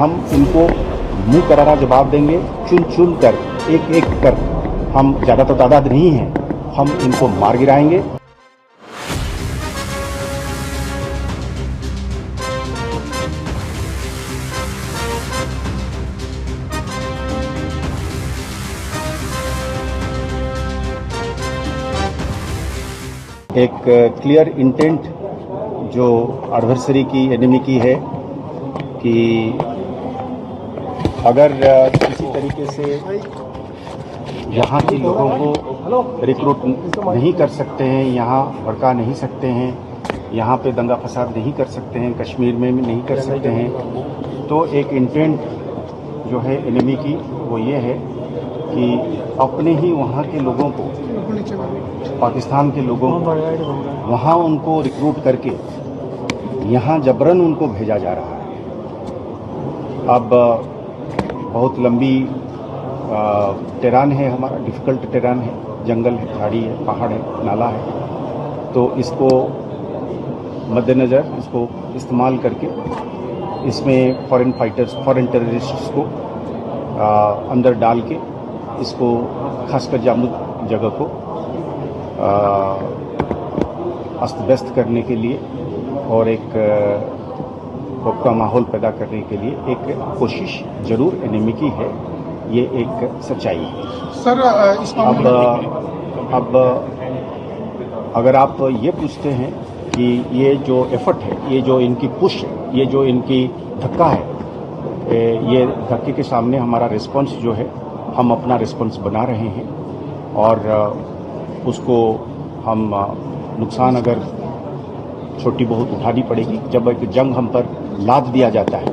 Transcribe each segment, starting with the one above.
हम इनको मुंह करारा जवाब देंगे, चुन चुन कर, एक एक कर। हम ज़्यादा तो तादाद नहीं है, हम इनको मार गिराएंगे। एक क्लियर इंटेंट जो एडवर्सरी की, एनिमी की है कि अगर किसी तरीके से यहाँ के लोगों को रिक्रूट नहीं कर सकते हैं, यहाँ भड़का नहीं सकते हैं, यहाँ पे दंगा फसाद नहीं कर सकते हैं, कश्मीर में भी नहीं कर सकते हैं, तो एक इंटेंट जो है एनिमी की वो ये है कि अपने ही वहाँ के लोगों को, पाकिस्तान के लोगों को वहाँ उनको रिक्रूट करके यहाँ जबरन उनको भेजा जा रहा है। अब बहुत लंबी टेरान है, हमारा डिफ़िकल्ट टेरान है, जंगल है, झाड़ी है, पहाड़ है, नाला है, तो इसको मद्देनज़र इसको इस्तेमाल करके इसमें फॉरेन फाइटर्स, फॉरेन टेररिस्ट्स को अंदर डाल के इसको खासकर जामू जगह को अस्त व्यस्त करने के लिए और एक खौफ का माहौल पैदा करने के लिए एक कोशिश जरूर एनिमी की है। ये एक सच्चाई है सर। अब अगर आप ये पूछते हैं कि ये जो एफर्ट है, ये जो इनकी पुश है, ये जो इनकी धक्का है, ये धक्के के सामने हमारा रिस्पांस जो है, हम अपना रिस्पांस बना रहे हैं और उसको हम नुकसान अगर छोटी बहुत उठानी पड़ेगी। जब एक जंग हम पर लाद दिया जाता है,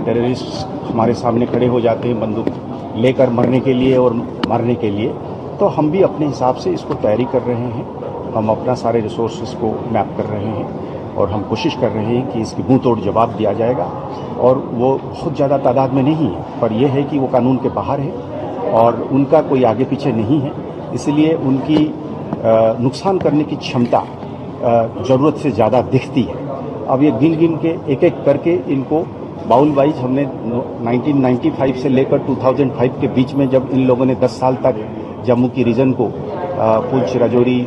टेररिस्ट हमारे सामने खड़े हो जाते हैं बंदूक लेकर मरने के लिए और मारने के लिए, तो हम भी अपने हिसाब से इसको तैयारी कर रहे हैं। हम अपना सारे रिसोर्सेज को मैप कर रहे हैं और हम कोशिश कर रहे हैं कि इसकी मुंह तोड़ जवाब दिया जाएगा। और वो बहुत ज़्यादा तादाद में नहीं है, पर यह है कि वो कानून के बाहर है और उनका कोई आगे पीछे नहीं है, इसलिए उनकी नुकसान करने की क्षमता ज़रूरत से ज़्यादा दिखती है। अब ये गिन गिन के एक एक करके इनको बाउल वाइज हमने 1995 से लेकर 2005 के बीच में, जब इन लोगों ने 10 साल तक जम्मू की रीजन को पुंछ, राजौरी,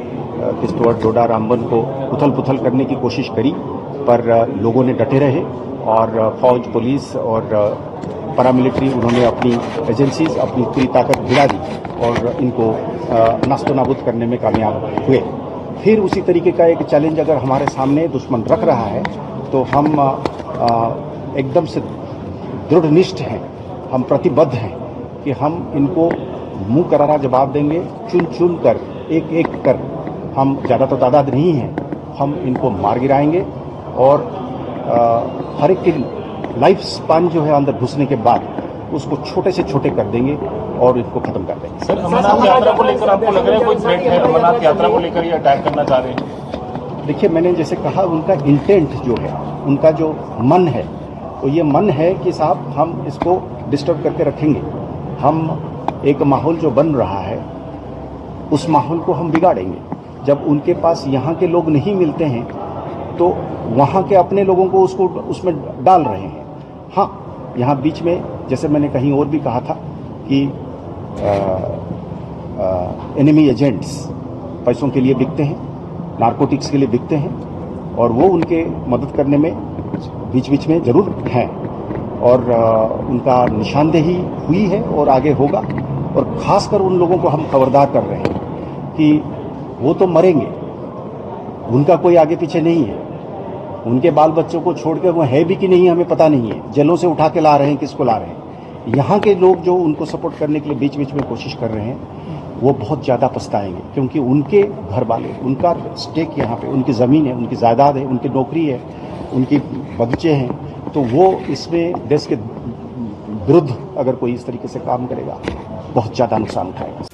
किश्तवाड़, डोडा, रामबन को उथल पुथल करने की कोशिश करी, पर लोगों ने डटे रहे और फौज, पुलिस और पैरामिलिट्री, उन्होंने अपनी एजेंसीज अपनी पूरी ताकत भिड़ा दी और इनको नास्तो नाबूद करने में कामयाब हुए। फिर उसी तरीके का एक चैलेंज अगर हमारे सामने दुश्मन रख रहा है तो हम एकदम से दृढ़निष्ठ हैं, हम प्रतिबद्ध हैं कि हम इनको मुंह करारा जवाब देंगे, चुन चुन कर, एक एक कर। हम ज़्यादा तो तादाद नहीं है, हम इनको मार गिराएंगे और हर एक की लाइफ स्पान जो है अंदर घुसने के बाद उसको छोटे से छोटे कर देंगे और इसको खत्म कर देंगे। सर, अमरनाथ यात्रा को लेकर आपको लग रहा है कोई थ्रेट है? अमरनाथ यात्रा को लेकर ये अटैक करना चाह रहे हैं? देखिए, मैंने जैसे कहा, उनका इंटेंट जो है, उनका जो मन है, तो ये मन है कि साहब हम इसको डिस्टर्ब करके रखेंगे। हम एक माहौल जो बन रहा है उस माहौल को हम बिगाड़ेंगे। जब उनके पास यहाँ के लोग नहीं मिलते हैं तो वहाँ के अपने लोगों को उसमें डाल रहे हैं। हाँ, यहाँ बीच में जैसे मैंने कहीं और भी कहा था कि एनिमी एजेंट्स पैसों के लिए बिकते हैं, नारकोटिक्स के लिए बिकते हैं और वो उनके मदद करने में बीच बीच में ज़रूर हैं और उनका निशानदेही हुई है और आगे होगा। और ख़ासकर उन लोगों को हम खबरदार कर रहे हैं कि वो तो मरेंगे, उनका कोई आगे पीछे नहीं है, उनके बाल बच्चों को छोड़ के वो है भी कि नहीं हमें पता नहीं है, जेलों से उठा के ला रहे हैं, किसको ला रहे हैं। यहाँ के लोग जो उनको सपोर्ट करने के लिए बीच बीच में कोशिश कर रहे हैं वो बहुत ज़्यादा पछताएंगे, क्योंकि उनके घर वाले, उनका स्टेक यहाँ पे, उनकी ज़मीन है, उनकी जायदाद है, उनकी नौकरी है, उनकी बगीचे हैं, तो वो इसमें देश के विरुद्ध अगर कोई इस तरीके से काम करेगा बहुत ज़्यादा नुकसान उठाएगा।